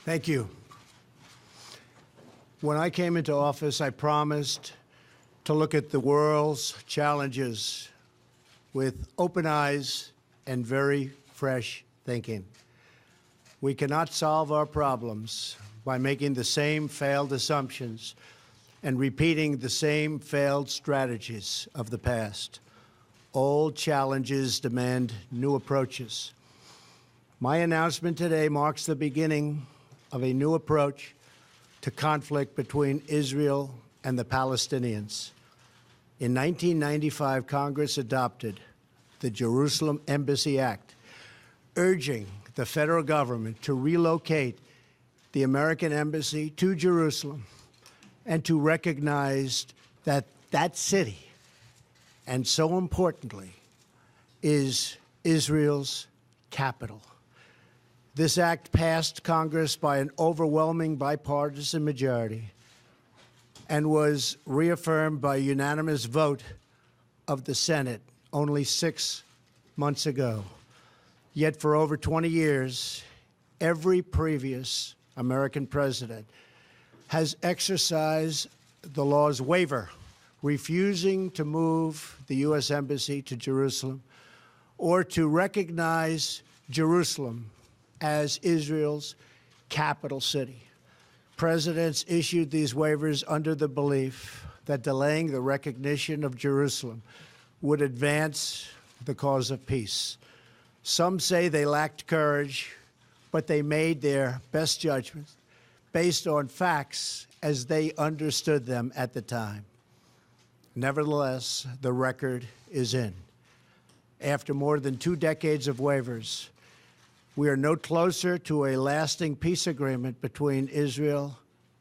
Thank you. When I came into office, I promised to look at the world's challenges with open eyes and very fresh thinking. We cannot solve our problems by making the same failed assumptions and repeating the same failed strategies of the past. Old challenges demand new approaches. My announcement today marks the beginning of a new approach to conflict between Israel and the Palestinians. In 1995, Congress adopted the Jerusalem Embassy Act, urging the federal government to relocate the American embassy to Jerusalem and to recognize that that city, and so importantly, is Israel's capital. This act passed Congress by an overwhelming bipartisan majority and was reaffirmed by a unanimous vote of the Senate only 6 months ago. Yet for over 20 years, every previous American president has exercised the law's waiver, refusing to move the U.S. Embassy to Jerusalem or to recognize Jerusalem as Israel's capital city. Presidents issued these waivers under the belief that delaying the recognition of Jerusalem would advance the cause of peace. Some say they lacked courage, but they made their best judgments based on facts as they understood them at the time. Nevertheless, the record is in. After more than 2 decades of waivers, we are no closer to a lasting peace agreement between Israel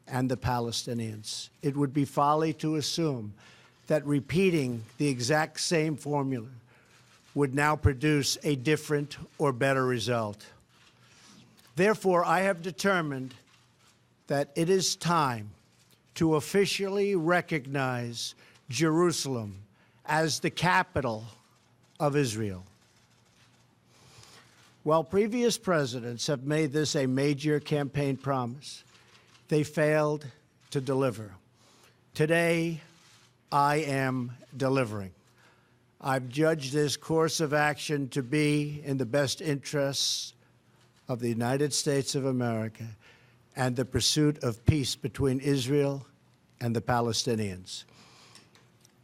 and the Palestinians. It would be folly to assume that repeating the exact same formula would now produce a different or better result. Therefore, I have determined that it is time to officially recognize Jerusalem as the capital of Israel. While previous presidents have made this a major campaign promise, they failed to deliver. Today, I am delivering. I've judged this course of action to be in the best interests of the United States of America and the pursuit of peace between Israel and the Palestinians.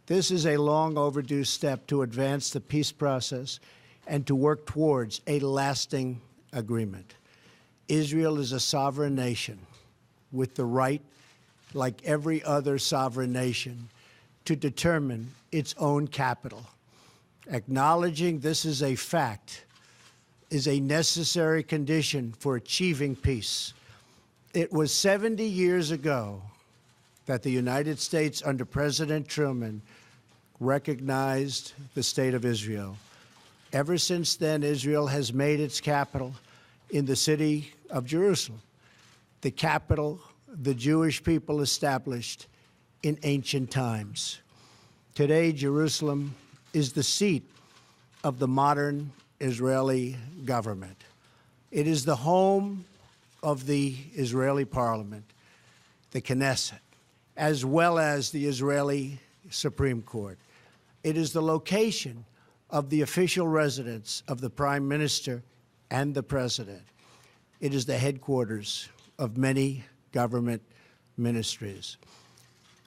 This is a long overdue step to advance the peace process and to work towards a lasting agreement. Israel is a sovereign nation with the right, like every other sovereign nation, to determine its own capital. Acknowledging this is a fact is a necessary condition for achieving peace. It was 70 years ago that the United States, under President Truman, recognized the State of Israel. Ever since then, Israel has made its capital in the city of Jerusalem, the capital the Jewish people established in ancient times. Today, Jerusalem is the seat of the modern Israeli government. It is the home of the Israeli parliament, the Knesset, as well as the Israeli Supreme Court. It is the location of the official residence of the Prime Minister and the President. It is the headquarters of many government ministries.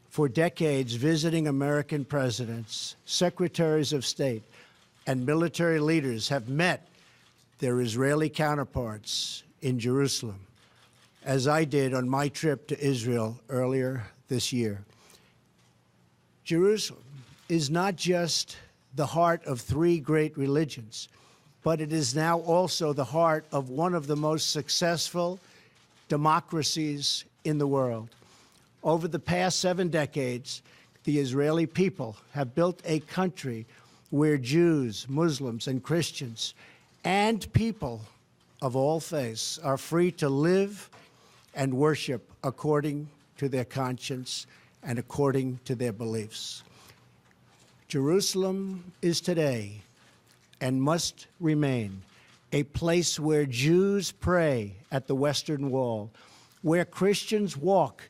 For decades, visiting American presidents, secretaries of state, and military leaders have met their Israeli counterparts in Jerusalem, as I did on my trip to Israel earlier this year. Jerusalem is not just the heart of 3 great religions, but it is now also the heart of one of the most successful democracies in the world. Over the past 7 decades, the Israeli people have built a country where Jews, Muslims, and Christians, and people of all faiths are free to live and worship according to their conscience and according to their beliefs. Jerusalem is today and must remain a place where Jews pray at the Western Wall, where Christians walk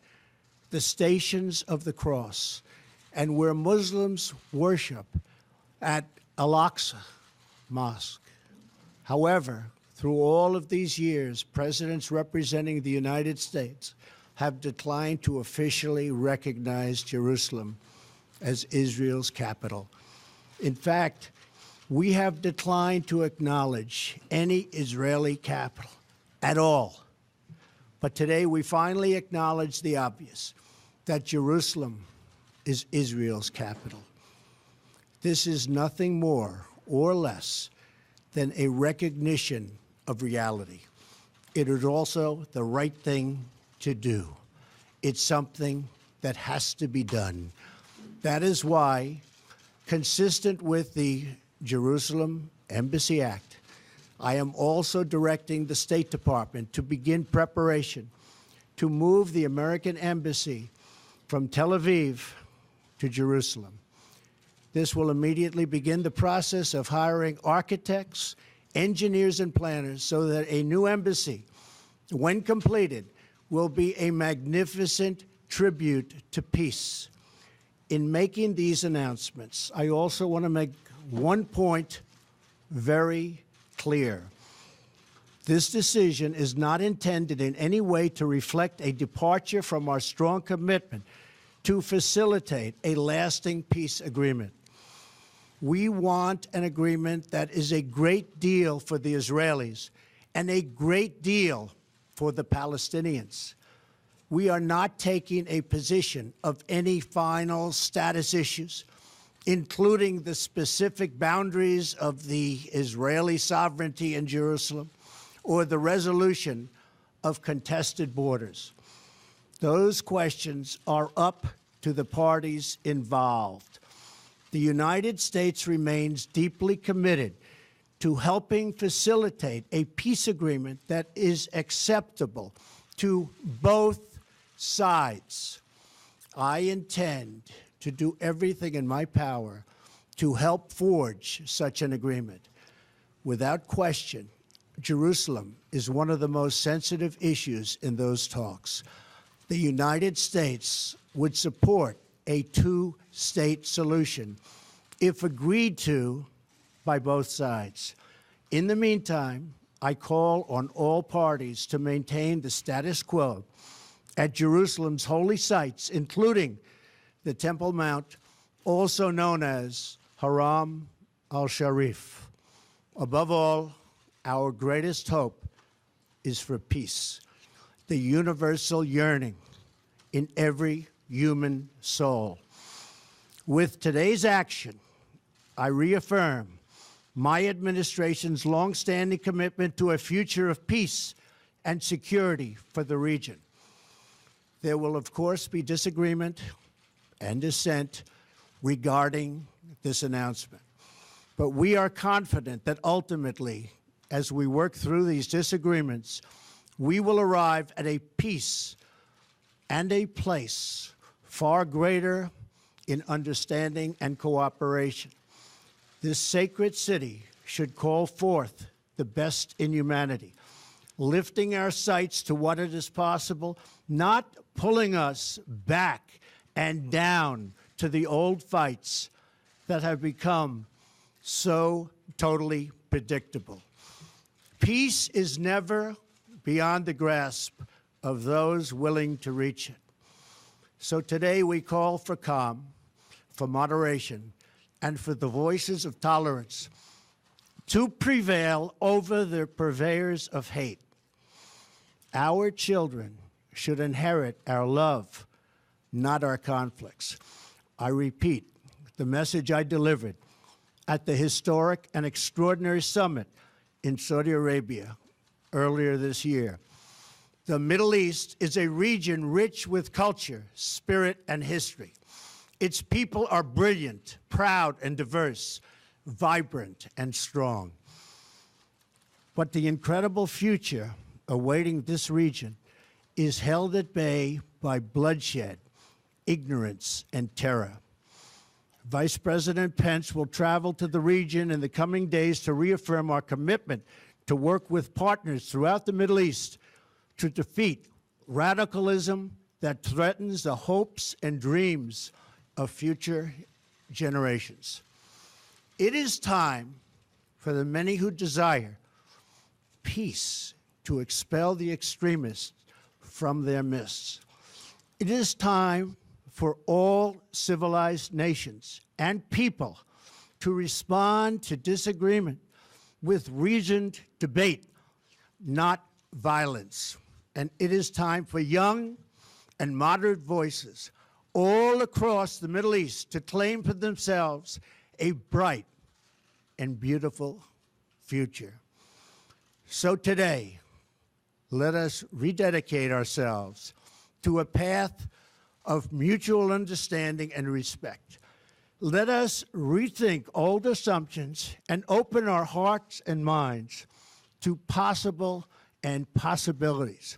the Stations of the Cross, and where Muslims worship at Al-Aqsa Mosque. However, through all of these years, presidents representing the United States have declined to officially recognize Jerusalem as Israel's capital. In fact, we have declined to acknowledge any Israeli capital at all. But today we finally acknowledge the obvious, that Jerusalem is Israel's capital. This is nothing more or less than a recognition of reality. It is also the right thing to do. It's something that has to be done. That is why, consistent with the Jerusalem Embassy Act, I am also directing the State Department to begin preparation to move the American Embassy from Tel Aviv to Jerusalem. This will immediately begin the process of hiring architects, engineers, and planners so that a new embassy, when completed, will be a magnificent tribute to peace. In making these announcements, I also want to make one point very clear. This decision is not intended in any way to reflect a departure from our strong commitment to facilitate a lasting peace agreement. We want an agreement that is a great deal for the Israelis and a great deal for the Palestinians. We are not taking a position of any final status issues, including the specific boundaries of the Israeli sovereignty in Jerusalem or the resolution of contested borders. Those questions are up to the parties involved. The United States remains deeply committed to helping facilitate a peace agreement that is acceptable to both sides. I intend to do everything in my power to help forge such an agreement. Without question, Jerusalem is one of the most sensitive issues in those talks. The United States would support a two-state solution if agreed to by both sides. In the meantime, I call on all parties to maintain the status quo at Jerusalem's holy sites, including the Temple Mount, also known as Haram al-Sharif. Above all, our greatest hope is for peace, the universal yearning in every human soul. With today's action, I reaffirm my administration's longstanding commitment to a future of peace and security for the region. There will, of course, be disagreement and dissent regarding this announcement. But we are confident that ultimately, as we work through these disagreements, we will arrive at a peace and a place far greater in understanding and cooperation. This sacred city should call forth the best in humanity, lifting our sights to what it is possible, not pulling us back and down to the old fights that have become so totally predictable. Peace is never beyond the grasp of those willing to reach it. So today we call for calm, for moderation, and for the voices of tolerance to prevail over the purveyors of hate. Our children should inherit our love, not our conflicts. I repeat the message I delivered at the historic and extraordinary summit in Saudi Arabia earlier this year. The Middle East is a region rich with culture, spirit, and history. Its people are brilliant, proud, and diverse, vibrant, and strong. But the incredible future awaiting this region is held at bay by bloodshed, ignorance, and terror. Vice President Pence will travel to the region in the coming days to reaffirm our commitment to work with partners throughout the Middle East to defeat radicalism that threatens the hopes and dreams of future generations. It is time for the many who desire peace to expel the extremists from their midst. It is time for all civilized nations and people to respond to disagreement with reasoned debate, not violence. And it is time for young and moderate voices all across the Middle East to claim for themselves a bright and beautiful future. So today, let us rededicate ourselves to a path of mutual understanding and respect. Let us rethink old assumptions and open our hearts and minds to possible and possibilities.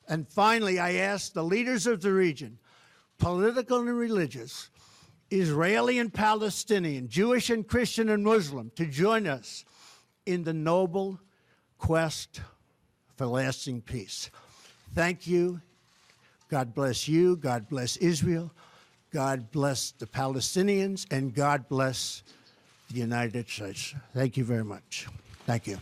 And finally, I ask the leaders of the region, political and religious, Israeli and Palestinian, Jewish and Christian and Muslim, to join us in the noble quest for lasting peace. Thank you. God bless you. God bless Israel. God bless the Palestinians. And God bless the United States. Thank you very much. Thank you.